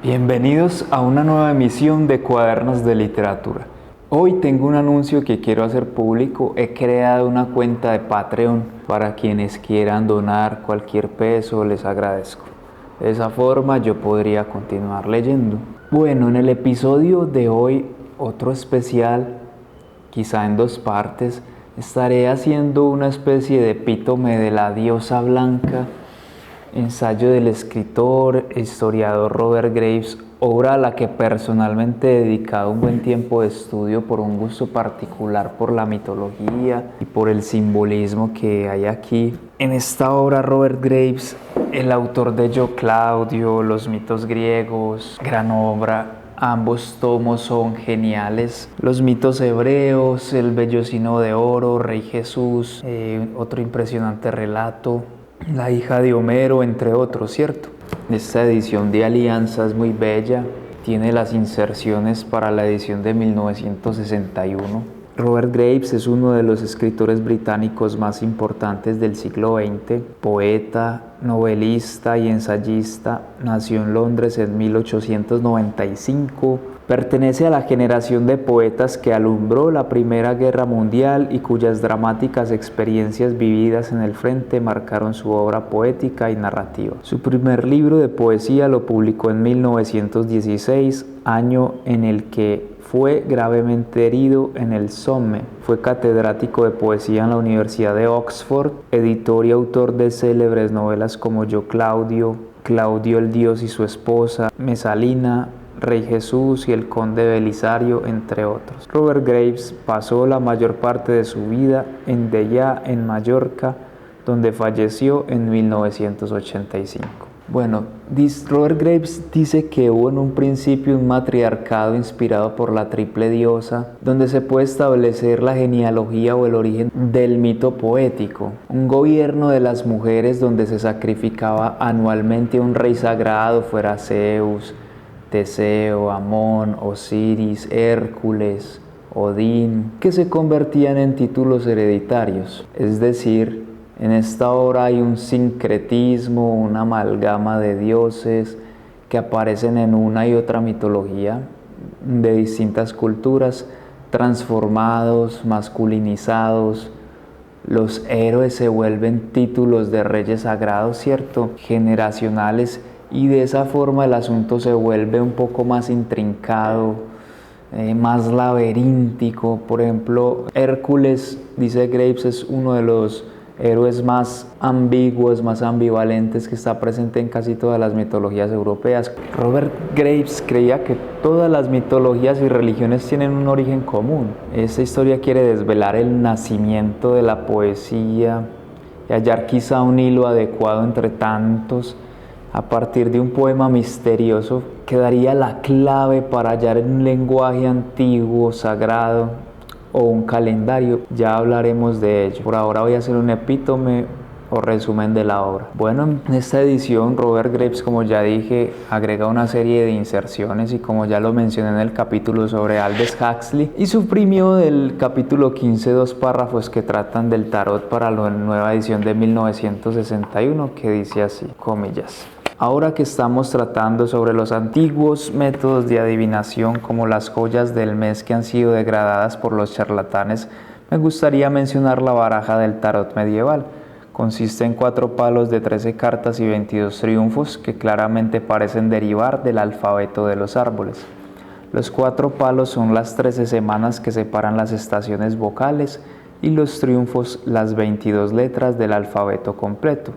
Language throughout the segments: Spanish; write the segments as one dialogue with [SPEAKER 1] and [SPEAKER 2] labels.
[SPEAKER 1] Bienvenidos a una nueva emisión de Cuadernos de Literatura. Hoy tengo un anuncio que quiero hacer público. He creado una cuenta de Patreon para quienes quieran donar cualquier peso, les agradezco. De esa forma yo podría continuar leyendo. Bueno, en el episodio de hoy, otro especial, quizá en dos partes, estaré haciendo una especie de epítome de la diosa blanca, ensayo del escritor e historiador Robert Graves, obra a la que personalmente he dedicado un buen tiempo de estudio por un gusto particular por la mitología y por el simbolismo que hay aquí. En esta obra Robert Graves, el autor de Yo Claudio, Los mitos griegos, gran obra. Ambos tomos son geniales. Los mitos hebreos, El vellocino de oro, Rey Jesús, otro impresionante relato, La hija de Homero, entre otros, ¿cierto? Esta edición de Alianza es muy bella, tiene las inserciones para la edición de 1961. Robert Graves es uno de los escritores británicos más importantes del siglo XX, poeta, novelista y ensayista. Nació en Londres en 1895. Pertenece a la generación de poetas que alumbró la Primera Guerra Mundial y cuyas dramáticas experiencias vividas en el frente marcaron su obra poética y narrativa. Su primer libro de poesía lo publicó en 1916, año en el que fue gravemente herido en el Somme. Fue catedrático de poesía en la Universidad de Oxford, editor y autor de célebres novelas como Yo Claudio, Claudio el Dios y su esposa, Mesalina, Rey Jesús y El Conde Belisario, entre otros. Robert Graves pasó la mayor parte de su vida en Deià, en Mallorca, donde falleció en 1985. Bueno, Robert Graves dice que hubo en un principio un matriarcado inspirado por la triple diosa, donde se puede establecer la genealogía o el origen del mito poético. Un gobierno de las mujeres donde se sacrificaba anualmente a un rey sagrado, fuera Zeus, Teseo, Amón, Osiris, Hércules, Odín, que se convertían en títulos hereditarios. Es decir, en esta obra hay un sincretismo, una amalgama de dioses que aparecen en una y otra mitología de distintas culturas, transformados, masculinizados. Los héroes se vuelven títulos de reyes sagrados, ¿cierto? Generacionales. Y de esa forma el asunto se vuelve un poco más intrincado, más laberíntico. Por ejemplo, Hércules, dice Graves, es uno de los héroes más ambiguos, más ambivalentes que está presente en casi todas las mitologías europeas. Robert Graves creía que todas las mitologías y religiones tienen un origen común. Esta historia quiere desvelar el nacimiento de la poesía y hallar quizá un hilo adecuado entre tantos, a partir de un poema misterioso que daría la clave para hallar un lenguaje antiguo, sagrado o un calendario. Ya hablaremos de ello. Por ahora voy a hacer un epítome o resumen de la obra. Bueno, en esta edición Robert Graves, como ya dije, agrega una serie de inserciones y como ya lo mencioné en el capítulo sobre Aldous Huxley, y suprimió del capítulo 15 dos párrafos que tratan del tarot para la nueva edición de 1961, que dice así, comillas: ahora que estamos tratando sobre los antiguos métodos de adivinación como las joyas del mes que han sido degradadas por los charlatanes, me gustaría mencionar la baraja del tarot medieval. Consiste en 4 palos de 13 cartas y 22 triunfos que claramente parecen derivar del alfabeto de los árboles. Los 4 palos son las 13 semanas que separan las estaciones vocales y los triunfos las 22 letras del alfabeto completo.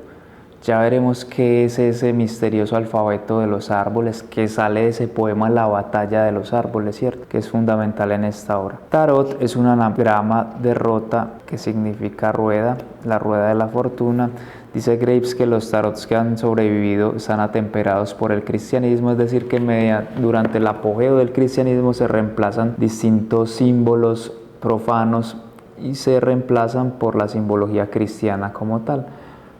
[SPEAKER 1] Ya veremos qué es ese misterioso alfabeto de los árboles que sale de ese poema La batalla de los árboles, ¿cierto? Que es fundamental en esta obra. Tarot es un anagrama de rota, que significa rueda, la rueda de la fortuna. Dice Graves que los tarots que han sobrevivido están atemperados por el cristianismo, es decir, que durante el apogeo del cristianismo se reemplazan distintos símbolos profanos y se reemplazan por la simbología cristiana como tal.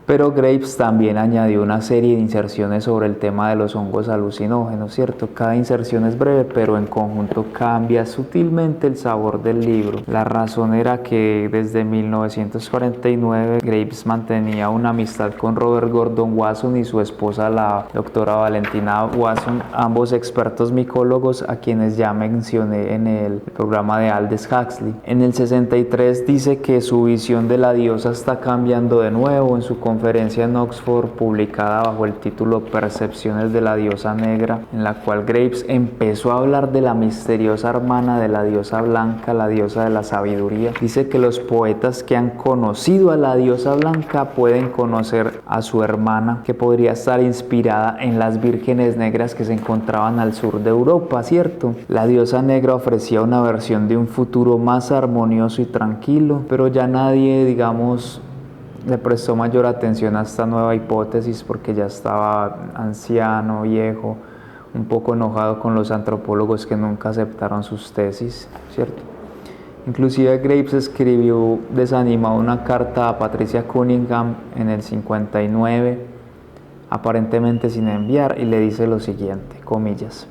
[SPEAKER 1] Pero Graves también añadió una serie de inserciones sobre el tema de los hongos alucinógenos, ¿cierto? Cada inserción es breve, pero en conjunto cambia sutilmente el sabor del libro. La razón era que desde 1949 Graves mantenía una amistad con Robert Gordon Wasson y su esposa, la doctora Valentina Wasson, ambos expertos micólogos a quienes ya mencioné en el programa de Aldous Huxley. En el 63 dice que su visión de la diosa está cambiando de nuevo. En su conferencia en Oxford, publicada bajo el título Percepciones de la diosa negra, en la cual Graves empezó a hablar de la misteriosa hermana de la diosa blanca, la diosa de la sabiduría, dice que los poetas que han conocido a la diosa blanca pueden conocer a su hermana, que podría estar inspirada en las vírgenes negras que se encontraban al sur de Europa, ¿cierto? La diosa negra ofrecía una versión de un futuro más armonioso y tranquilo, pero ya nadie, digamos, le prestó mayor atención a esta nueva hipótesis porque ya estaba anciano, viejo, un poco enojado con los antropólogos que nunca aceptaron sus tesis, ¿cierto? Inclusive Graves escribió desanimado una carta a Patricia Cunningham en el 59, aparentemente sin enviar, y le dice lo siguiente, comillas: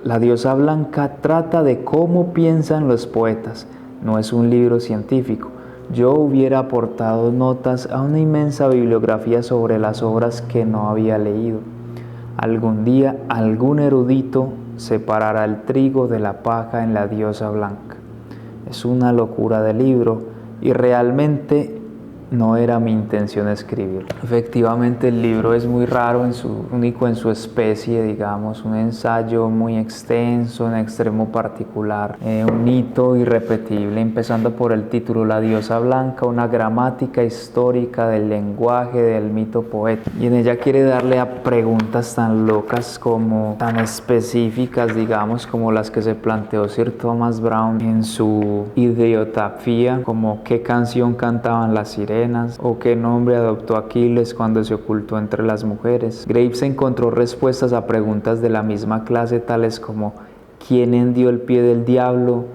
[SPEAKER 1] la diosa blanca trata de cómo piensan los poetas, no es un libro científico. Yo hubiera aportado notas a una inmensa bibliografía sobre las obras que no había leído. Algún día algún erudito separará el trigo de la paja en la diosa blanca. Es una locura de libro y realmente no era mi intención escribirlo. Efectivamente, el libro es muy raro, único en su especie, digamos, un ensayo muy extenso, en extremo particular, un hito irrepetible, empezando por el título La diosa blanca, una gramática histórica del lenguaje del mito poético. Y en ella quiere darle a preguntas tan locas como, tan específicas, digamos, como las que se planteó Sir Thomas Browne en su Idiotafía, como qué canción cantaban las sirenas, o qué nombre adoptó Aquiles cuando se ocultó entre las mujeres. Graves encontró respuestas a preguntas de la misma clase, tales como ¿quién hendió el pie del diablo?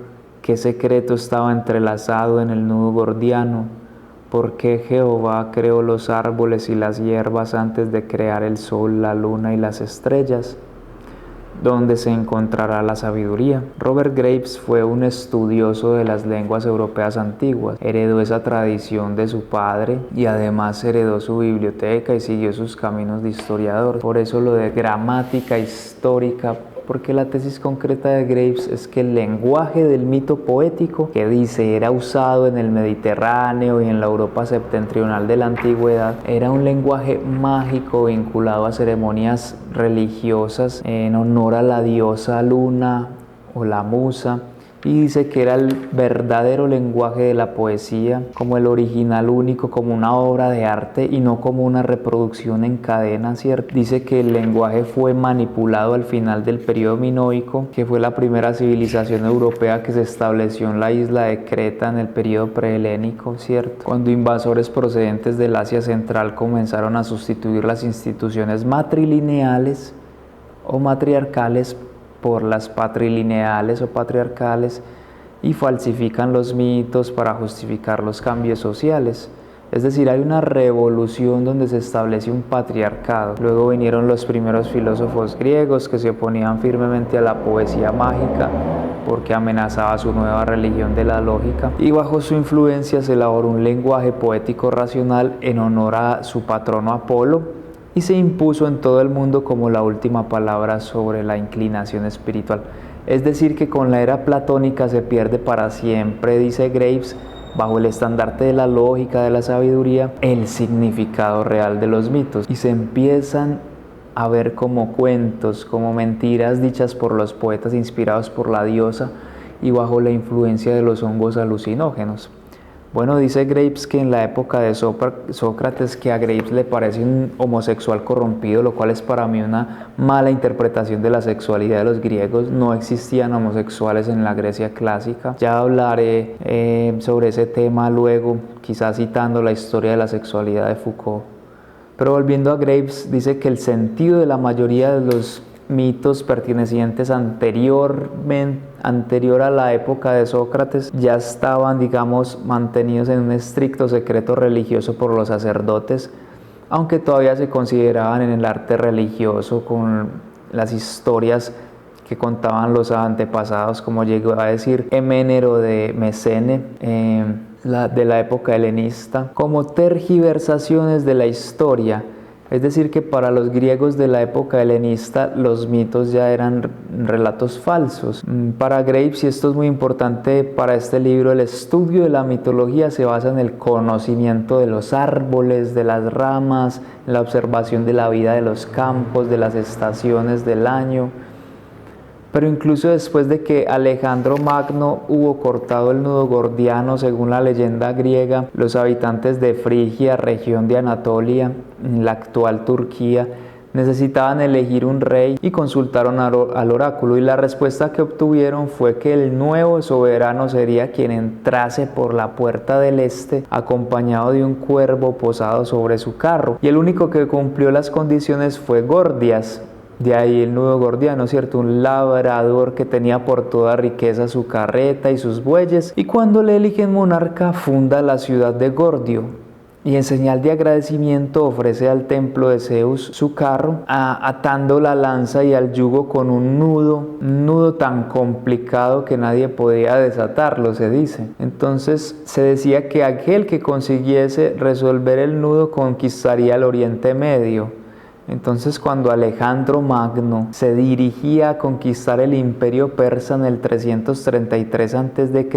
[SPEAKER 1] ¿Qué secreto estaba entrelazado en el nudo gordiano? ¿Por qué Jehová creó los árboles y las hierbas antes de crear el sol, la luna y las estrellas? ¿Dónde se encontrará la sabiduría? Robert Graves fue un estudioso de las lenguas europeas antiguas, heredó esa tradición de su padre y además heredó su biblioteca y siguió sus caminos de historiador. Por eso lo de gramática histórica, porque la tesis concreta de Graves es que el lenguaje del mito poético, que dice era usado en el Mediterráneo y en la Europa septentrional de la antigüedad, era un lenguaje mágico vinculado a ceremonias religiosas en honor a la diosa luna o la musa, y dice que era el verdadero lenguaje de la poesía, como el original único, como una obra de arte y no como una reproducción en cadena, ¿cierto? Dice que el lenguaje fue manipulado al final del periodo minoico, que fue la primera civilización europea que se estableció en la isla de Creta en el periodo prehelénico, ¿cierto? Cuando invasores procedentes del Asia Central comenzaron a sustituir las instituciones matrilineales o matriarcales por las patrilineales o patriarcales y falsifican los mitos para justificar los cambios sociales. Es decir, hay una revolución donde se establece un patriarcado. Luego vinieron los primeros filósofos griegos que se oponían firmemente a la poesía mágica porque amenazaba su nueva religión de la lógica, y bajo su influencia se elaboró un lenguaje poético racional en honor a su patrono Apolo, y se impuso en todo el mundo como la última palabra sobre la inclinación espiritual. Es decir, que con la era platónica se pierde para siempre, dice Graves, bajo el estandarte de la lógica, de la sabiduría, el significado real de los mitos, y se empiezan a ver como cuentos, como mentiras dichas por los poetas inspirados por la diosa y bajo la influencia de los hongos alucinógenos. Bueno, dice Graves que en la época de Sócrates, que a Graves le parece un homosexual corrompido, lo cual es para mí una mala interpretación de la sexualidad de los griegos. No existían homosexuales en la Grecia clásica. Ya hablaré sobre ese tema luego, quizás citando la historia de la sexualidad de Foucault. Pero volviendo a Graves, dice que el sentido de la mayoría de los mitos pertenecientes anterior a la época de Sócrates ya estaban, digamos, mantenidos en un estricto secreto religioso por los sacerdotes, aunque todavía se consideraban en el arte religioso con las historias que contaban los antepasados, como llegó a decir Heménero de Mesene, de la época helenista, como tergiversaciones de la historia. Es decir, que para los griegos de la época helenista los mitos ya eran relatos falsos. Para Graves, y esto es muy importante para este libro, el estudio de la mitología se basa en el conocimiento de los árboles, de las ramas, en la observación de la vida de los campos, de las estaciones del año. Pero incluso después de que Alejandro Magno hubo cortado el nudo gordiano, según la leyenda griega, los habitantes de Frigia, región de Anatolia, en la actual Turquía, necesitaban elegir un rey y consultaron al oráculo, y la respuesta que obtuvieron fue que el nuevo soberano sería quien entrase por la puerta del este acompañado de un cuervo posado sobre su carro, y el único que cumplió las condiciones fue Gordias. De ahí el nudo gordiano, ¿cierto? Un labrador que tenía por toda riqueza su carreta y sus bueyes, y cuando le eligen monarca funda la ciudad de Gordio, y en señal de agradecimiento ofrece al templo de Zeus su carro, atando la lanza y al yugo con un nudo tan complicado que nadie podía desatarlo, se dice. Entonces se decía que aquel que consiguiese resolver el nudo conquistaría el Oriente Medio. Entonces, cuando Alejandro Magno se dirigía a conquistar el imperio persa en el 333 a.C.,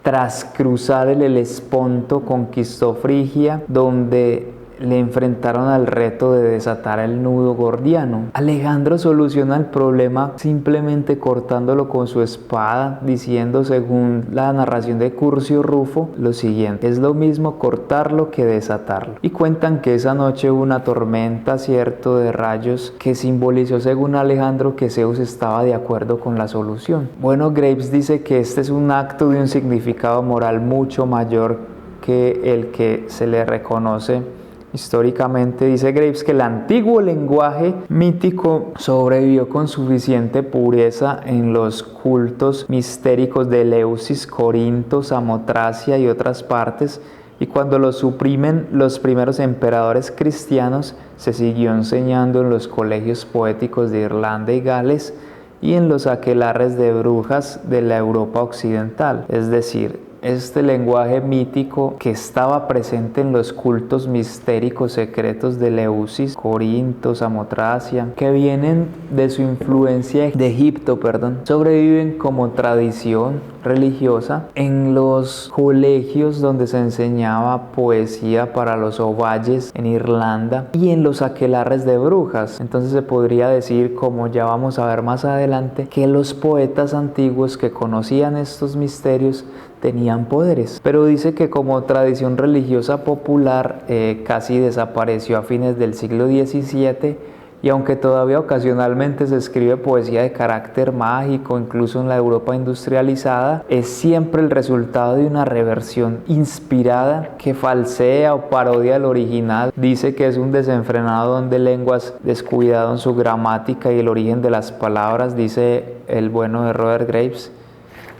[SPEAKER 1] tras cruzar el Helesponto, conquistó Frigia, donde le enfrentaron al reto de desatar el nudo gordiano. Alejandro soluciona el problema simplemente cortándolo con su espada, diciendo, según la narración de Curcio Rufo, lo siguiente: es lo mismo cortarlo que desatarlo. Y cuentan que esa noche hubo una tormenta, cierto, de rayos, que simbolizó, según Alejandro, que Zeus estaba de acuerdo con la solución. Bueno, Graves dice que este es un acto de un significado moral mucho mayor que el que se le reconoce históricamente. Dice Graves que el antiguo lenguaje mítico sobrevivió con suficiente pureza en los cultos mistéricos de Eleusis, Corinto, Samotracia y otras partes, y cuando lo suprimen los primeros emperadores cristianos, se siguió enseñando en los colegios poéticos de Irlanda y Gales y en los aquelarres de brujas de la Europa occidental. Es decir, este lenguaje mítico que estaba presente en los cultos mistéricos secretos de Eleusis, Corinto, Samotracia, que vienen de su influencia de Egipto, sobreviven como tradición religiosa en los colegios donde se enseñaba poesía para los ovalles en Irlanda y en los aquelarres de brujas. Entonces se podría decir, como ya vamos a ver más adelante, que los poetas antiguos que conocían estos misterios tenían poderes, pero dice que como tradición religiosa popular casi desapareció a fines del siglo XVII, y aunque todavía ocasionalmente se escribe poesía de carácter mágico, incluso en la Europa industrializada, es siempre el resultado de una reversión inspirada que falsea o parodia el original. Dice que es un desenfrenado don de lenguas, descuidado en su gramática y el origen de las palabras, dice el bueno de Robert Graves.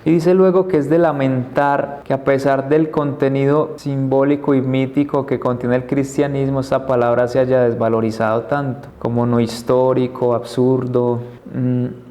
[SPEAKER 1] Y dice luego que es de lamentar que, a pesar del contenido simbólico y mítico que contiene el cristianismo, esta palabra se haya desvalorizado tanto, como no histórico, absurdo.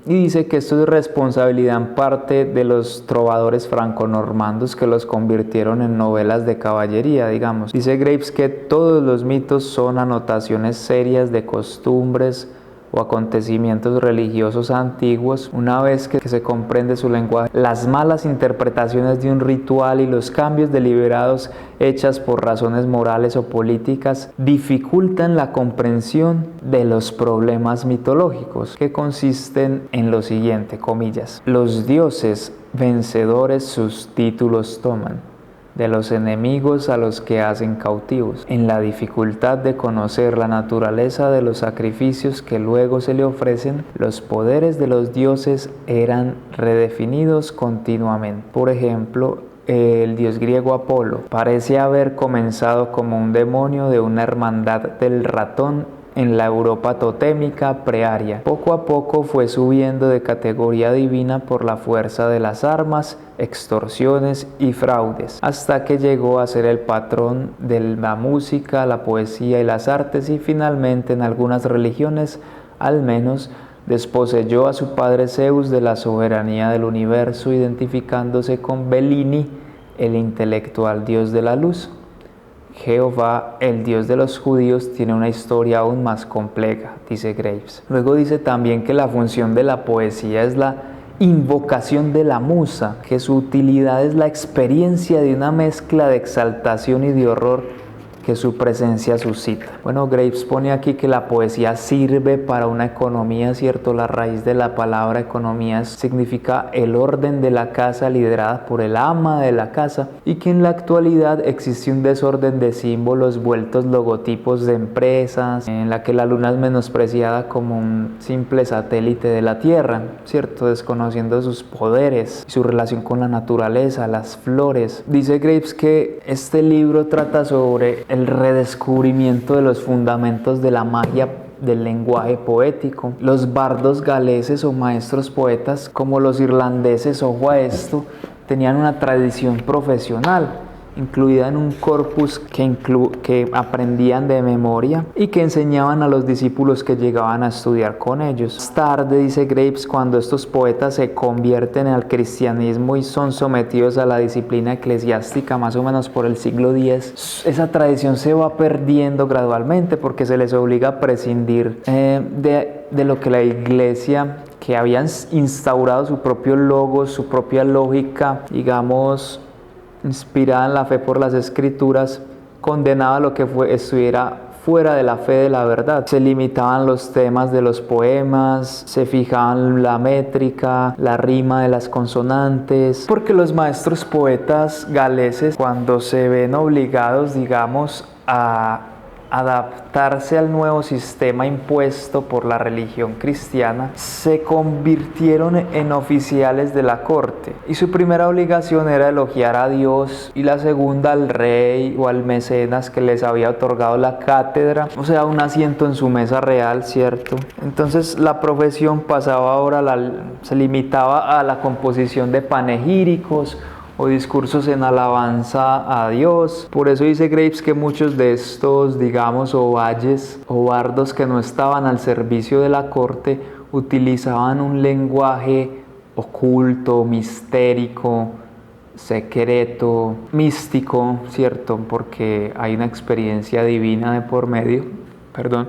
[SPEAKER 1] Y dice que esto es responsabilidad en parte de los trovadores franco-normandos que los convirtieron en novelas de caballería, digamos. Dice Graves que todos los mitos son anotaciones serias de costumbres o acontecimientos religiosos antiguos. Una vez que se comprende su lenguaje, las malas interpretaciones de un ritual y los cambios deliberados hechas por razones morales o políticas dificultan la comprensión de los problemas mitológicos, que consisten en lo siguiente, comillas: los dioses vencedores sus títulos toman, de los enemigos a los que hacen cautivos. En la dificultad de conocer la naturaleza de los sacrificios que luego se le ofrecen, los poderes de los dioses eran redefinidos continuamente. Por ejemplo, el dios griego Apolo parece haber comenzado como un demonio de una hermandad del ratón en la Europa totémica prearia. Poco a poco fue subiendo de categoría divina por la fuerza de las armas, extorsiones y fraudes, hasta que llegó a ser el patrón de la música, la poesía y las artes, y finalmente en algunas religiones al menos desposeyó a su padre Zeus de la soberanía del universo, identificándose con Bellini, el intelectual dios de la luz. Jehová, el Dios de los judíos, tiene una historia aún más compleja, dice Graves. Luego dice también que la función de la poesía es la invocación de la musa, que su utilidad es la experiencia de una mezcla de exaltación y de horror que su presencia suscita. Bueno, Graves pone aquí que la poesía sirve para una economía, ¿cierto? La raíz de la palabra economía significa el orden de la casa liderada por el ama de la casa, y que en la actualidad existe un desorden de símbolos vueltos logotipos de empresas, en la que la luna es menospreciada como un simple satélite de la Tierra, ¿cierto? Desconociendo sus poderes y su relación con la naturaleza, las flores. Dice Graves que este libro trata sobre el redescubrimiento de los fundamentos de la magia del lenguaje poético. Los bardos galeses o maestros poetas, como los irlandeses, ojo a esto, tenían una tradición profesional incluida en un corpus que aprendían de memoria y que enseñaban a los discípulos que llegaban a estudiar con ellos. Más tarde, dice Graves, cuando estos poetas se convierten al cristianismo y son sometidos a la disciplina eclesiástica más o menos por el siglo X, esa tradición se va perdiendo gradualmente porque se les obliga a prescindir de lo que la iglesia, que habían instaurado su propio logos, su propia lógica, digamos, inspirada en la fe por las escrituras, condenaba lo que estuviera fuera de la fe de la verdad. Se limitaban los temas de los poemas, se fijaban la métrica, la rima de las consonantes, porque los maestros poetas galeses, cuando se ven obligados, digamos, a adaptarse al nuevo sistema impuesto por la religión cristiana, se convirtieron en oficiales de la corte, y su primera obligación era elogiar a Dios y la segunda al rey o al mecenas que les había otorgado la cátedra, o sea, un asiento en su mesa real, ¿cierto? Entonces la profesión pasaba ahora, se limitaba a la composición de panegíricos o discursos en alabanza a Dios. Por eso dice Graves que muchos de estos, digamos, ovalles o bardos que no estaban al servicio de la corte utilizaban un lenguaje oculto, mistérico, secreto, místico, ¿cierto? Porque hay una experiencia divina de por medio,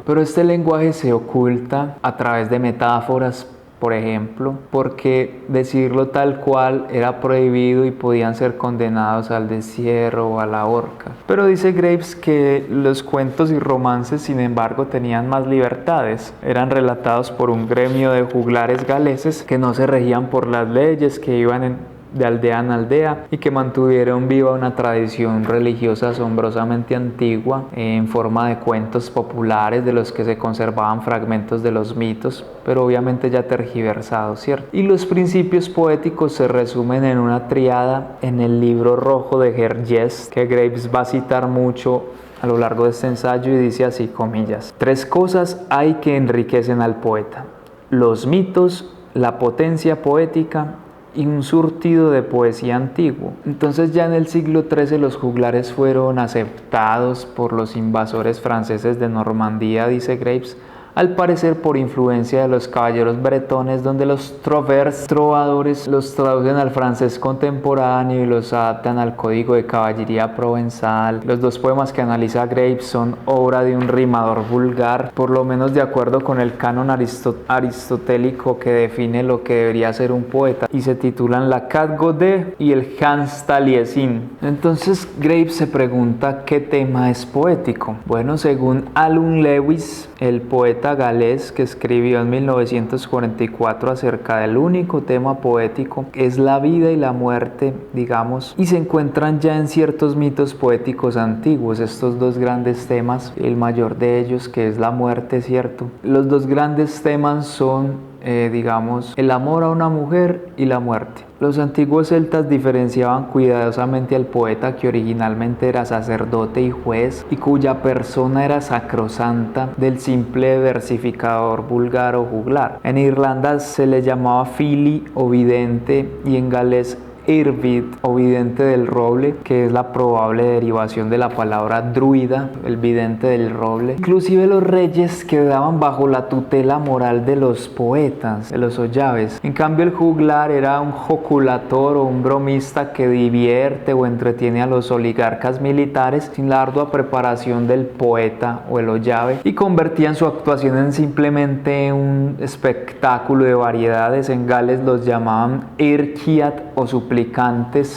[SPEAKER 1] pero este lenguaje se oculta a través de metáforas, por ejemplo, porque decirlo tal cual era prohibido y podían ser condenados al destierro o a la horca. Pero dice Graves que los cuentos y romances, sin embargo, tenían más libertades. Eran relatados por un gremio de juglares galeses que no se regían por las leyes, que iban de aldea en aldea y que mantuvieron viva una tradición religiosa asombrosamente antigua en forma de cuentos populares de los que se conservaban fragmentos de los mitos, pero obviamente ya tergiversados, ¿cierto? Y los principios poéticos se resumen en una triada en el libro rojo de Hergest, que Graves va a citar mucho a lo largo de este ensayo, y dice así, comillas: 3 cosas hay que enriquecen al poeta: los mitos, la potencia poética y un surtido de poesía antiguo. Entonces ya en el siglo XIII los juglares fueron aceptados por los invasores franceses de Normandía, dice Graves, al parecer por influencia de los caballeros bretones, donde los trovadores los traducen al francés contemporáneo y los adaptan al código de caballería provenzal. Los 2 poemas que analiza Graves son obra de un rimador vulgar, por lo menos de acuerdo con el canon aristotélico que define lo que debería ser un poeta, y se titulan La Cat Godé y el Hans Taliesin. Entonces Graves se pregunta ¿qué tema es poético? Bueno, según Alun Lewis, el poeta galés que escribió en 1944 acerca del único tema poético, que es la vida y la muerte, digamos, y se encuentran ya en ciertos mitos poéticos antiguos estos 2 grandes temas, el mayor de ellos, que es la muerte, ¿cierto? Los 2 grandes temas son, digamos, el amor a una mujer y la muerte. Los antiguos celtas diferenciaban cuidadosamente al poeta que originalmente era sacerdote y juez y cuya persona era sacrosanta del simple versificador vulgar o juglar. En Irlanda se le llamaba fili o vidente y en galés Irvid o vidente del roble, que es la probable derivación de la palabra druida, el vidente del roble. Inclusive los reyes quedaban bajo la tutela moral de los poetas, de los ollaves. En cambio el juglar era un joculator o un bromista que divierte o entretiene a los oligarcas militares sin la ardua preparación del poeta o el ollave y convertían su actuación en simplemente un espectáculo de variedades. En Gales los llamaban irkiat o suplicantes,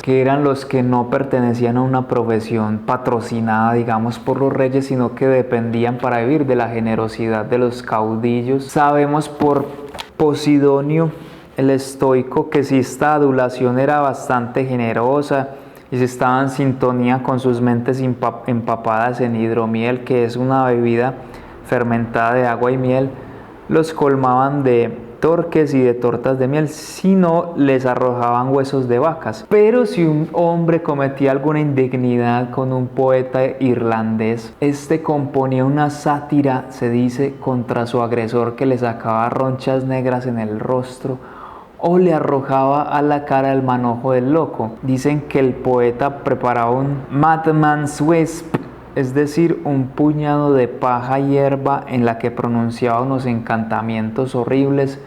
[SPEAKER 1] que eran los que no pertenecían a una profesión patrocinada, digamos, por los reyes, sino que dependían para vivir de la generosidad de los caudillos. Sabemos por Posidonio el estoico que si esta adulación era bastante generosa y si estaba en sintonía con sus mentes empapadas en hidromiel, que es una bebida fermentada de agua y miel, los colmaban de torques y de tortas de miel, si no les arrojaban huesos de vacas. Pero si un hombre cometía alguna indignidad con un poeta irlandés, este componía una sátira, se dice, contra su agresor, que le sacaba ronchas negras en el rostro o le arrojaba a la cara el manojo del loco. Dicen que el poeta preparaba un madman's wisp, es decir, un puñado de paja y hierba en la que pronunciaba unos encantamientos horribles,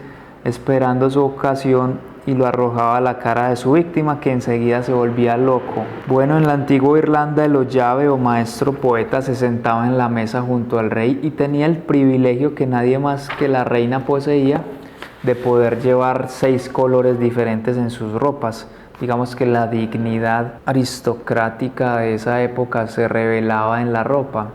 [SPEAKER 1] esperando su ocasión, y lo arrojaba a la cara de su víctima, que enseguida se volvía loco. Bueno, en la antigua Irlanda el ollave o maestro poeta se sentaba en la mesa junto al rey y tenía el privilegio que nadie más que la reina poseía de poder llevar 6 colores diferentes en sus ropas. Digamos que la dignidad aristocrática de esa época se revelaba en la ropa,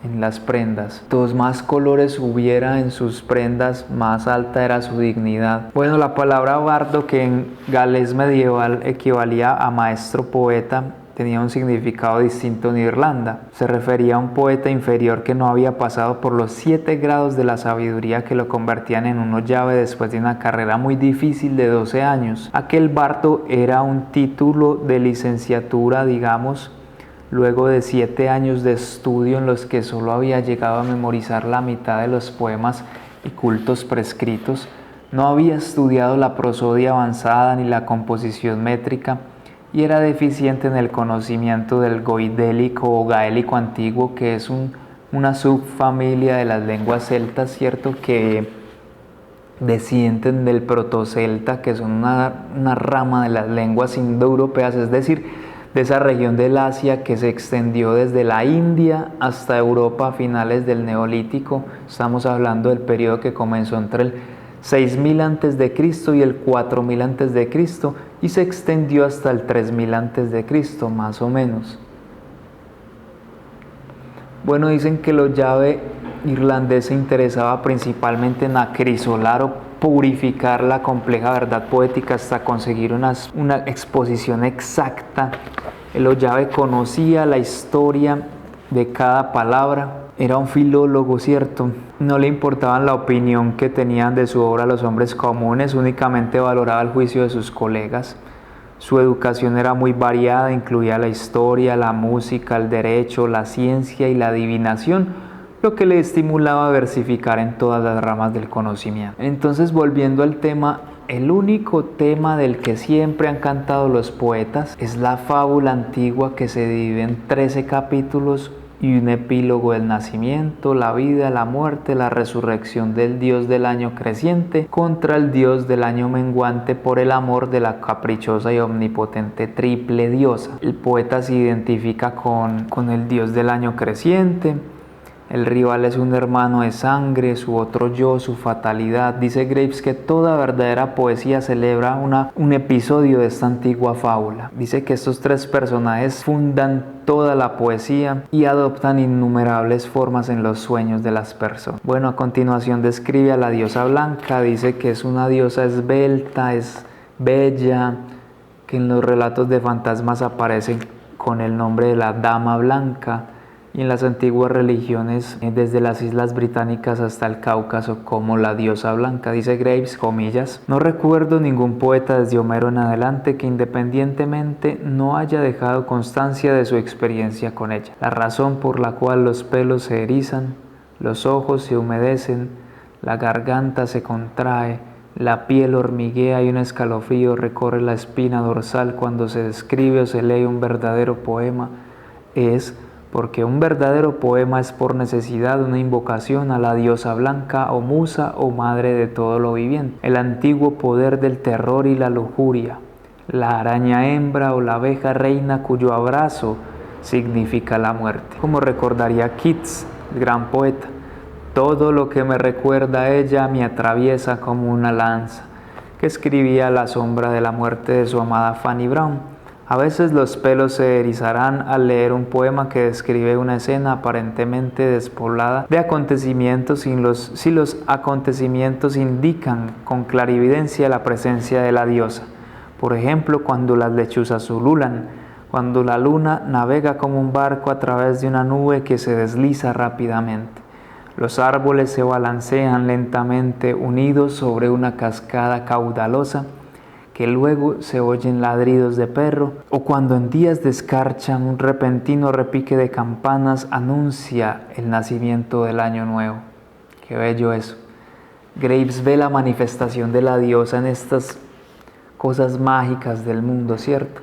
[SPEAKER 1] en las prendas. Dos más colores hubiera en sus prendas, más alta era su dignidad. Bueno, la palabra bardo, que en galés medieval equivalía a maestro poeta, tenía un significado distinto en Irlanda. Se refería a un poeta inferior que no había pasado por los 7 grados de la sabiduría que lo convertían en un ollave después de una carrera muy difícil de 12 años. Aquel bardo era un título de licenciatura, digamos, luego de 7 años de estudio en los que solo había llegado a memorizar la mitad de los poemas y cultos prescritos. No había estudiado la prosodia avanzada ni la composición métrica, y era deficiente en el conocimiento del goidélico o gaélico antiguo, que es una subfamilia de las lenguas celtas, ¿cierto?, que descienden del protocelta, que son una rama de las lenguas indoeuropeas, es decir, de esa región del Asia que se extendió desde la India hasta Europa a finales del Neolítico. Estamos hablando del periodo que comenzó entre el 6000 a.C. y el 4000 a.C. y se extendió hasta el 3000 a.C. más o menos. Bueno, dicen que el ollave irlandés se interesaba principalmente en acrisolar o purificar la compleja verdad poética hasta conseguir una exposición exacta. El ollave conocía la historia de cada palabra. Era un filólogo, ¿cierto? No le importaban la opinión que tenían de su obra los hombres comunes, únicamente valoraba el juicio de sus colegas. Su educación era muy variada, incluía la historia, la música, el derecho, la ciencia y la adivinación, lo que le estimulaba a versificar en todas las ramas del conocimiento. Entonces, volviendo al tema, el único tema del que siempre han cantado los poetas es la fábula antigua, que se divide en 13 capítulos y un epílogo del nacimiento, la vida, la muerte, la resurrección del dios del año creciente contra el dios del año menguante por el amor de la caprichosa y omnipotente triple diosa. El poeta se identifica con el dios del año creciente. El rival es un hermano de sangre, su otro yo, su fatalidad. Dice Graves que toda verdadera poesía celebra un episodio de esta antigua fábula. Dice que estos 3 personajes fundan toda la poesía y adoptan innumerables formas en los sueños de las personas. Bueno, a continuación describe a la diosa blanca. Dice que es una diosa esbelta, es bella, que en los relatos de fantasmas aparece con el nombre de la dama blanca. y en las antiguas religiones, desde las islas británicas hasta el Cáucaso, como la diosa blanca. Dice Graves, comillas, no recuerdo ningún poeta desde Homero en adelante que independientemente no haya dejado constancia de su experiencia con ella. La razón por la cual los pelos se erizan, los ojos se humedecen, la garganta se contrae, la piel hormiguea y un escalofrío recorre la espina dorsal cuando se describe o se lee un verdadero poema es porque un verdadero poema es por necesidad una invocación a la diosa blanca o musa o madre de todo lo viviente, el antiguo poder del terror y la lujuria, la araña hembra o la abeja reina cuyo abrazo significa la muerte. Como recordaría Keats, el gran poeta, todo lo que me recuerda a ella me atraviesa como una lanza, que escribía a la sombra de la muerte de su amada Fanny Brown. A veces los pelos se erizarán al leer un poema que describe una escena aparentemente despoblada de acontecimientos si los acontecimientos indican con clarividencia la presencia de la diosa. Por ejemplo, cuando las lechuzas ululan, cuando la luna navega como un barco a través de una nube que se desliza rápidamente. Los árboles se balancean lentamente unidos sobre una cascada caudalosa, que luego se oyen ladridos de perro, o cuando en días de escarcha un repentino repique de campanas anuncia el nacimiento del año nuevo. Qué bello eso. Graves ve la manifestación de la diosa en estas cosas mágicas del mundo, ¿cierto?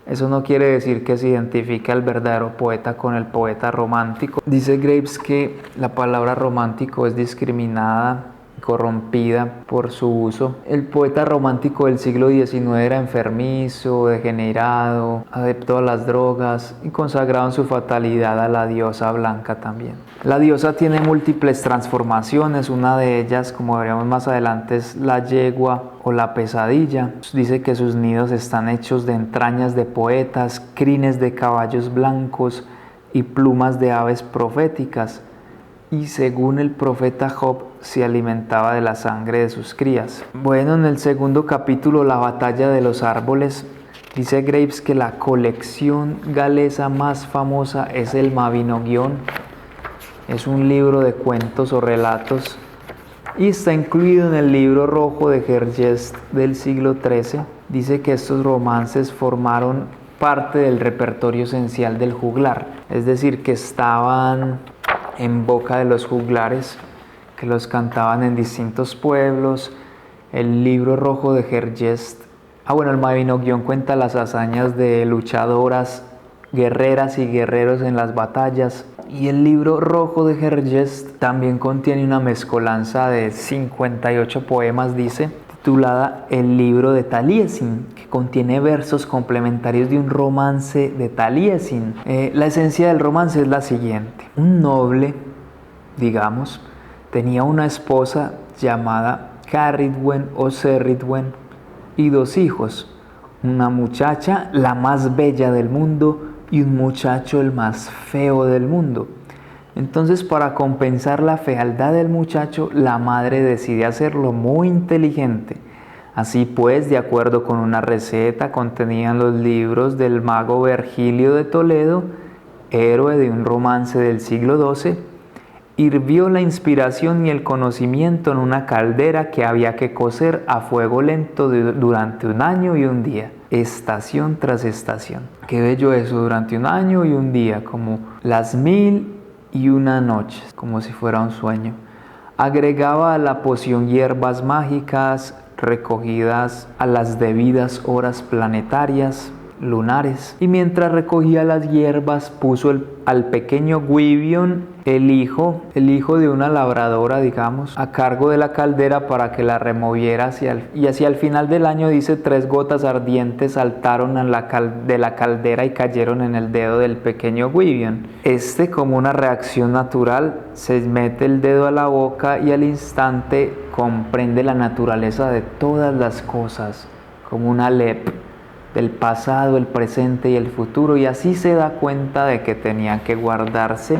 [SPEAKER 1] Eso no quiere decir que se identifique al verdadero poeta con el poeta romántico. Dice Graves que la palabra romántico es discriminada, corrompida por su uso. El poeta romántico del siglo XIX era enfermizo, degenerado, adepto a las drogas y consagrado en su fatalidad a la diosa blanca también. La diosa tiene múltiples transformaciones, una de ellas, como veremos más adelante, es la yegua o la pesadilla. Dice que sus nidos están hechos de entrañas de poetas, crines de caballos blancos y plumas de aves proféticas. Y según el profeta Job, se alimentaba de la sangre de sus crías. Bueno, en el segundo capítulo, La batalla de los árboles, dice Graves que la colección galesa más famosa es el Mabinogion. Es un libro de cuentos o relatos y está incluido en el libro rojo de Hergest del siglo XIII. Dice que estos romances formaron parte del repertorio esencial del juglar, es decir, que estaban en boca de los juglares, que los cantaban en distintos pueblos. El libro rojo de Hergest, el Mabinogion cuenta las hazañas de luchadoras, guerreras y guerreros en las batallas. Y el libro rojo de Hergest también contiene una mezcolanza de 58 poemas, dice, titulada El libro de Taliesin, que contiene versos complementarios de un romance de Taliesin. La esencia del romance es la siguiente. Un noble, digamos, tenía una esposa llamada Caridwen o Ceridwen y 2 hijos, una muchacha la más bella del mundo y un muchacho el más feo del mundo. Entonces, para compensar la fealdad del muchacho, la madre decide hacerlo muy inteligente. Así pues, de acuerdo con una receta contenida en los libros del mago Virgilio de Toledo, héroe de un romance del siglo XII, hirvió la inspiración y el conocimiento en una caldera que había que cocer a fuego lento durante 1 año y 1 día, estación tras estación. Qué bello eso, durante 1 año y 1 día, como las 1001 noches, como si fuera un sueño. Agregaba a la poción hierbas mágicas recogidas a las debidas horas planetarias, lunares, y mientras recogía las hierbas puso al pequeño Gwydion, el hijo de una labradora, digamos, a cargo de la caldera para que la removiera y hacia el final del año, dice, 3 gotas ardientes saltaron de la caldera y cayeron en el dedo del pequeño Gwydion. Como una reacción natural, se mete el dedo a la boca y al instante comprende la naturaleza de todas las cosas, como una lep del pasado, el presente y el futuro, y así se da cuenta de que tenía que guardarse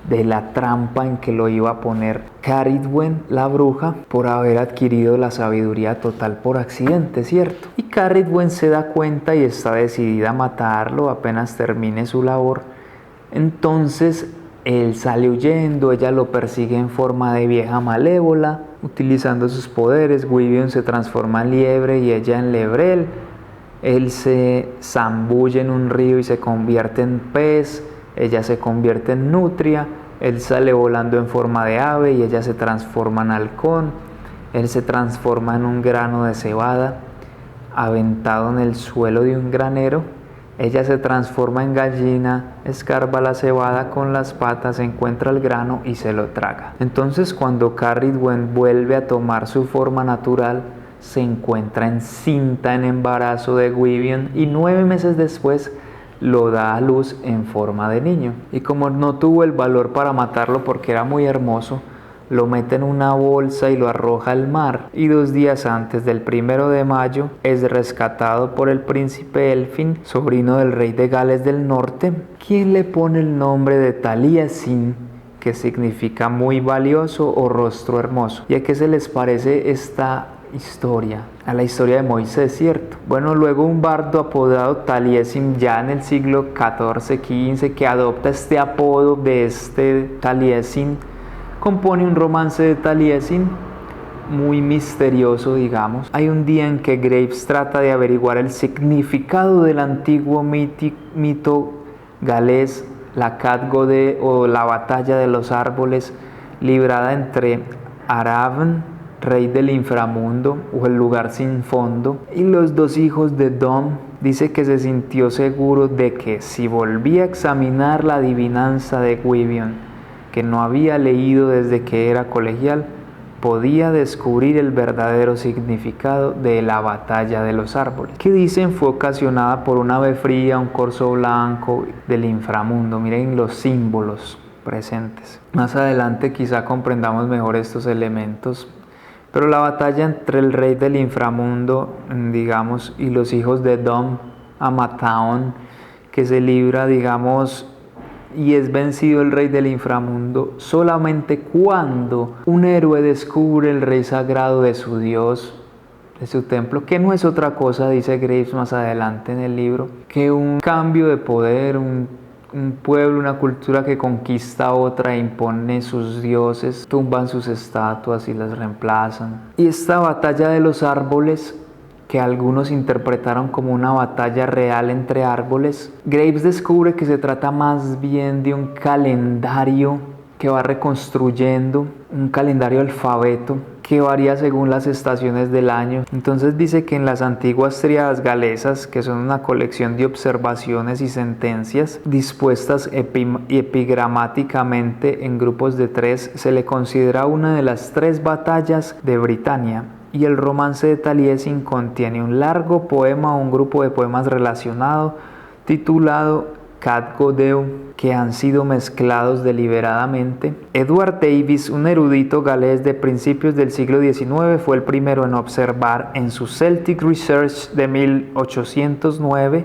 [SPEAKER 1] de la trampa en que lo iba a poner Caridwen, la bruja, por haber adquirido la sabiduría total por accidente, ¿cierto? Y Caridwen se da cuenta y está decidida a matarlo apenas termine su labor. Entonces él sale huyendo, ella lo persigue en forma de vieja malévola, utilizando sus poderes. Gwydion se transforma en liebre y ella en lebrel. Él se zambulle en un río y se convierte en pez, ella se convierte en nutria. Él sale volando en forma de ave y ella se transforma en halcón. Él se transforma en un grano de cebada aventado en el suelo de un granero. Ella se transforma en gallina, escarba la cebada con las patas, encuentra el grano y se lo traga. Entonces, cuando Cerridwen vuelve a tomar su forma natural, se encuentra encinta en embarazo de Gwydion y 9 meses después lo da a luz en forma de niño. Y como no tuvo el valor para matarlo porque era muy hermoso, lo mete en una bolsa y lo arroja al mar. Y 2 días antes del 1 de mayo es rescatado por el príncipe Elfin, sobrino del rey de Gales del Norte, quien le pone el nombre de Taliesin, que significa muy valioso o rostro hermoso. ¿Y a qué se les parece esta historia? A la historia de Moisés, ¿cierto? Bueno, luego un bardo apodado Taliesin, ya en el siglo XIV-XV, que adopta este apodo de este Taliesin, compone un romance de Taliesin muy misterioso, digamos. Hay un día en que Graves trata de averiguar el significado del antiguo mito galés, la Catgode o la batalla de los árboles, librada entre Aravn, rey del inframundo o el lugar sin fondo, y los 2 hijos de Dom. Dice que se sintió seguro de que si volvía a examinar la adivinanza de Gwydion, que no había leído desde que era colegial, podía descubrir el verdadero significado de la batalla de los árboles, que dicen fue ocasionada por un ave fría, un corzo blanco del inframundo. Miren los símbolos presentes. Más adelante quizá comprendamos mejor estos elementos, pero la batalla entre el rey del inframundo, digamos, y los hijos de Dom Amataon, que se libra, digamos, y es vencido el rey del inframundo solamente cuando un héroe descubre el rey sagrado de su Dios, de su templo, que no es otra cosa, dice Graves más adelante en el libro, que un cambio de poder, un pueblo, una cultura que conquista a otra e impone sus dioses, tumban sus estatuas y las reemplazan. Y esta batalla de los árboles, que algunos interpretaron como una batalla real entre árboles, Graves descubre que se trata más bien de un calendario que va reconstruyendo, un calendario alfabeto que varía según las estaciones del año. Entonces dice que en las antiguas tríadas galesas, que son una colección de observaciones y sentencias dispuestas epigramáticamente en grupos de 3, se le considera una de las 3 batallas de Britania. Y el romance de Taliesin contiene un largo poema o un grupo de poemas relacionado titulado Catgodeu, que han sido mezclados deliberadamente. Edward Davis, un erudito galés de principios del siglo XIX, fue el primero en observar en su Celtic Research de 1809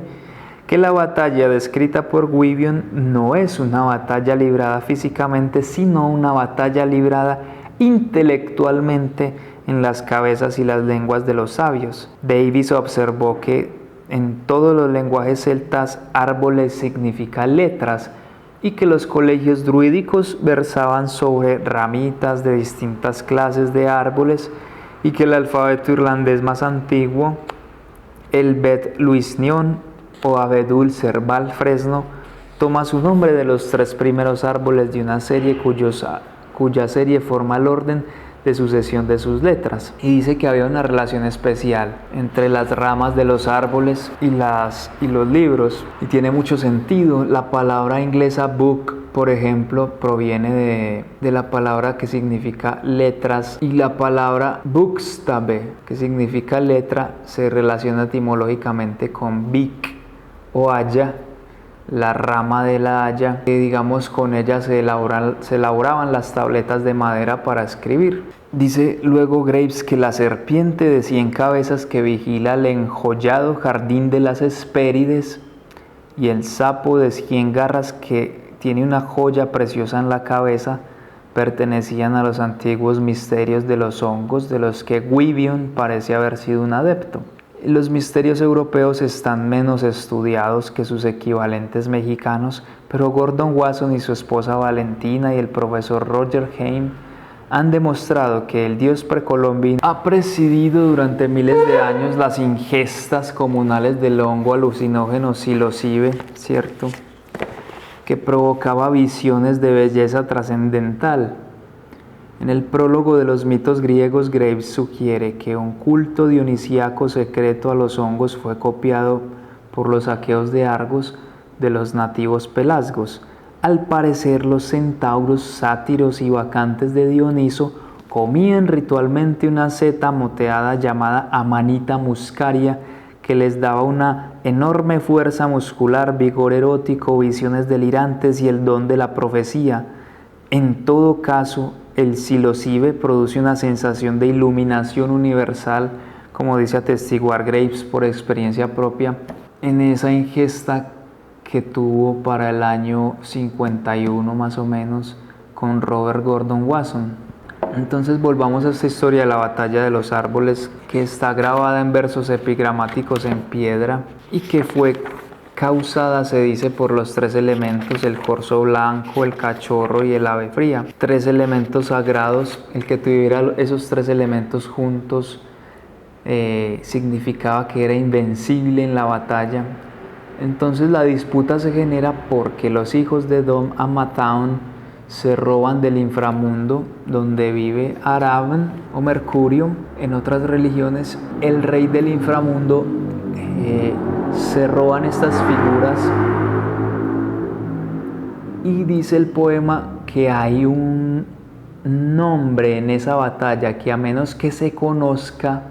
[SPEAKER 1] que la batalla descrita por Gwydion no es una batalla librada físicamente, sino una batalla librada intelectualmente en las cabezas y las lenguas de los sabios. Davis observó que en todos los lenguajes celtas árboles significa letras y que los colegios druídicos versaban sobre ramitas de distintas clases de árboles y que el alfabeto irlandés más antiguo, el Bet Luisnion o Abedul Serval Fresno, toma su nombre de los 3 primeros árboles de una serie cuya serie forma el orden de sucesión de sus letras. Y dice que había una relación especial entre las ramas de los árboles y los libros, y tiene mucho sentido. La palabra inglesa book, por ejemplo, proviene de la palabra que significa letras, y la palabra bukstabe, que significa letra, se relaciona etimológicamente con bic o haya, la rama de la haya, que digamos con ella se elaboraban las tabletas de madera para escribir. Dice luego Graves que la serpiente de 100 cabezas que vigila el enjollado jardín de las Hespérides y el sapo de 100 garras que tiene una joya preciosa en la cabeza pertenecían a los antiguos misterios de los hongos de los que Gwydion parece haber sido un adepto. Los misterios europeos están menos estudiados que sus equivalentes mexicanos, pero Gordon Wasson y su esposa Valentina y el profesor Roger Hayne han demostrado que el dios precolombino ha presidido durante miles de años las ingestas comunales del hongo alucinógeno psilocibe, ¿cierto?, que provocaba visiones de belleza trascendental. En el prólogo de los mitos griegos, Graves sugiere que un culto dionisíaco secreto a los hongos fue copiado por los aqueos de Argos de los nativos pelasgos. Al parecer, los centauros, sátiros y bacantes de Dioniso comían ritualmente una seta moteada llamada Amanita muscaria, que les daba una enorme fuerza muscular, vigor erótico, visiones delirantes y el don de la profecía. En todo caso, el psilocibe produce una sensación de iluminación universal, como dice atestiguar Graves por experiencia propia, en esa ingesta que tuvo para el año 51 más o menos con Robert Gordon Wasson. Entonces volvamos a esta historia de la batalla de los árboles, que está grabada en versos epigramáticos en piedra y que fue causada, se dice, por los tres elementos: el corzo blanco, el cachorro y el ave fría. Tres elementos sagrados. El que tuviera esos tres elementos juntos significaba que era invencible en la batalla. Entonces la disputa se genera porque los hijos de Dom Amataun se roban del inframundo donde vive Araban o Mercurio. En otras religiones, el rey del inframundo, se roban estas figuras, y dice el poema que hay un nombre en esa batalla que, a menos que se conozca,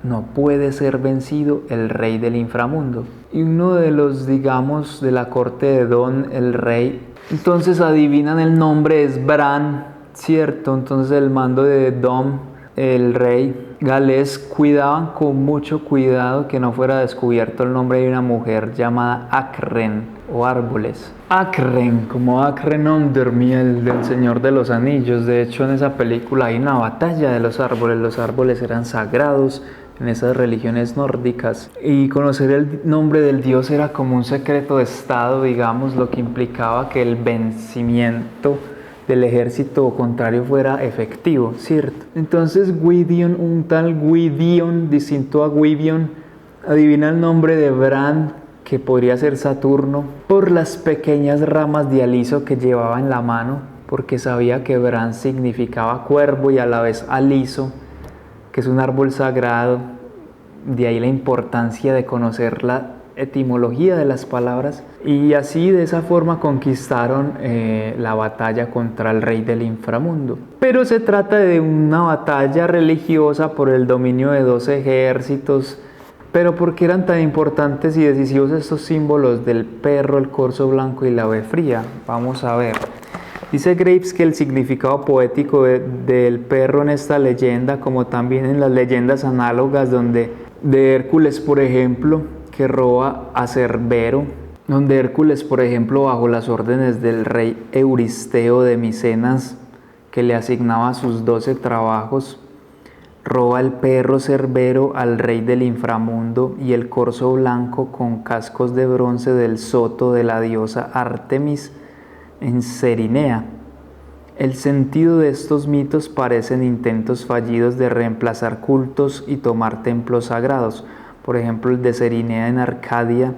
[SPEAKER 1] no puede ser vencido: el rey del inframundo. Y uno de los, digamos, de la corte de Don, el rey, entonces adivinan el nombre, es Bran, ¿cierto? Entonces el mando de Dom, el rey galés, cuidaban con mucho cuidado que no fuera descubierto el nombre de una mujer llamada Acren o árboles. Acren, como Acren Undermiel del Señor de los Anillos. De hecho, en esa película hay una batalla de los árboles. Los árboles eran sagrados en esas religiones nórdicas, y conocer el nombre del dios era como un secreto de estado, digamos, lo que implicaba que el vencimiento del ejército contrario fuera efectivo, ¿cierto? Entonces Gwydion, un tal Gwydion, distinto a Gwydion, adivina el nombre de Bran, que podría ser Saturno, por las pequeñas ramas de aliso que llevaba en la mano, porque sabía que Bran significaba cuervo y a la vez aliso, que es un árbol sagrado. De ahí la importancia de conocer la etimología de las palabras, y así de esa forma conquistaron la batalla contra el rey del inframundo. Pero se trata de una batalla religiosa por el dominio de dos ejércitos. Pero ¿por qué eran tan importantes y decisivos estos símbolos del perro, el corzo blanco y la ave fría? Vamos a ver. Dice Graves que el significado poético del perro en esta leyenda, como también en las leyendas análogas de Hércules, por ejemplo, que roba a Cerbero, donde Hércules, por ejemplo, bajo las órdenes del rey Euristeo de Micenas, que le asignaba sus 12 trabajos, roba el perro Cerbero al rey del inframundo y el corzo blanco con cascos de bronce del soto de la diosa Artemis en Cerinea. El sentido de estos mitos parecen intentos fallidos de reemplazar cultos y tomar templos sagrados, por ejemplo el de Cerinea en Arcadia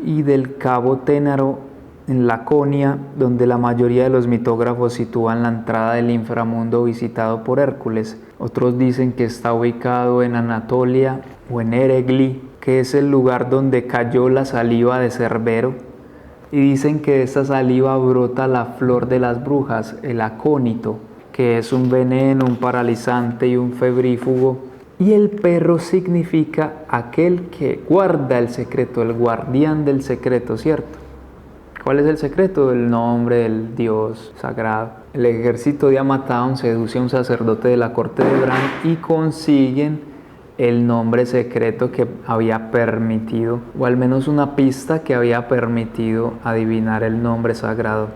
[SPEAKER 1] y del Cabo Ténaro en Laconia, donde la mayoría de los mitógrafos sitúan la entrada del inframundo visitado por Hércules. Otros dicen que está ubicado en Anatolia o en Eregli, que es el lugar donde cayó la saliva de Cerbero, y dicen que de esta saliva brota la flor de las brujas, el acónito, que es un veneno, un paralizante y un febrífugo. Y el perro significa aquel que guarda el secreto, el guardián del secreto, ¿cierto? ¿Cuál es el secreto? El nombre del dios sagrado. El ejército de Amataun seduce a un sacerdote de la corte de Bran y consiguen el nombre secreto que había permitido, o al menos una pista que había permitido adivinar el nombre sagrado.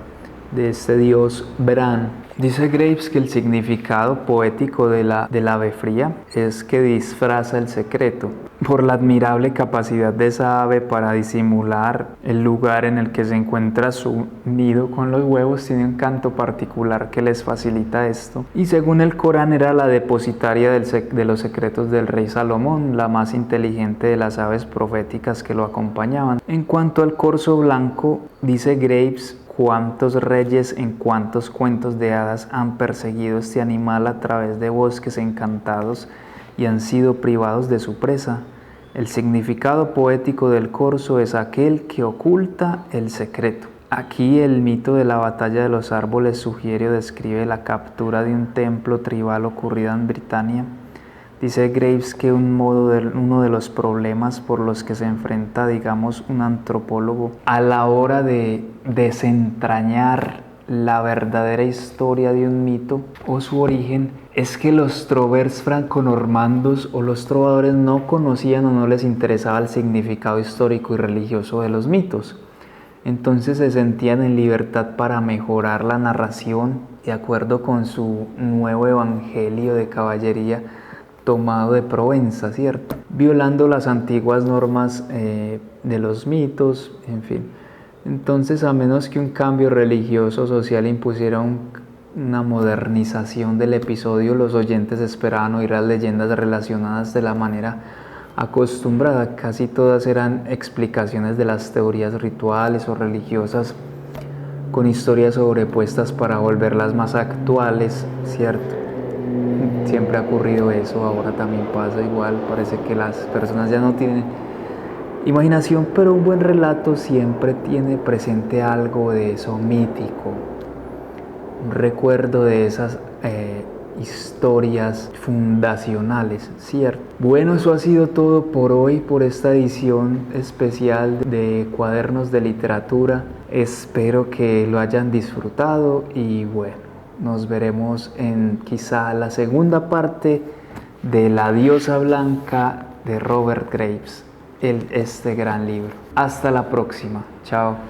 [SPEAKER 1] de este dios Bran. Dice Graves que el significado poético del ave fría es que disfraza el secreto. Por la admirable capacidad de esa ave para disimular el lugar en el que se encuentra su nido con los huevos, tiene un canto particular que les facilita esto. Y según el Corán era la depositaria de los secretos del rey Salomón, la más inteligente de las aves proféticas que lo acompañaban. En cuanto al corzo blanco, dice Graves, ¿cuántos reyes en cuántos cuentos de hadas han perseguido este animal a través de bosques encantados y han sido privados de su presa? El significado poético del corzo es aquel que oculta el secreto. Aquí el mito de la batalla de los árboles sugiere o describe la captura de un templo tribal ocurrida en Britania. Dice Graves que uno de los problemas por los que se enfrenta, digamos, un antropólogo a la hora de desentrañar la verdadera historia de un mito o su origen es que los trovers franco-normandos o los trovadores no conocían o no les interesaba el significado histórico y religioso de los mitos. Entonces se sentían en libertad para mejorar la narración de acuerdo con su nuevo evangelio de caballería tomado de Provenza, ¿cierto? Violando las antiguas normas de los mitos, en fin. Entonces, a menos que un cambio religioso o social impusiera una modernización del episodio, los oyentes esperaban oír las leyendas relacionadas de la manera acostumbrada. Casi todas eran explicaciones de las teorías rituales o religiosas con historias sobrepuestas para volverlas más actuales, ¿cierto? Siempre ha ocurrido eso, ahora también pasa igual, parece que las personas ya no tienen imaginación, pero un buen relato siempre tiene presente algo de eso mítico, un recuerdo de esas historias fundacionales, ¿cierto? Bueno, eso ha sido todo por hoy, por esta edición especial de Cuadernos de Literatura. Espero que lo hayan disfrutado y bueno, nos veremos en quizá la segunda parte de La diosa blanca de Robert Graves, este gran libro. Hasta la próxima. Chao.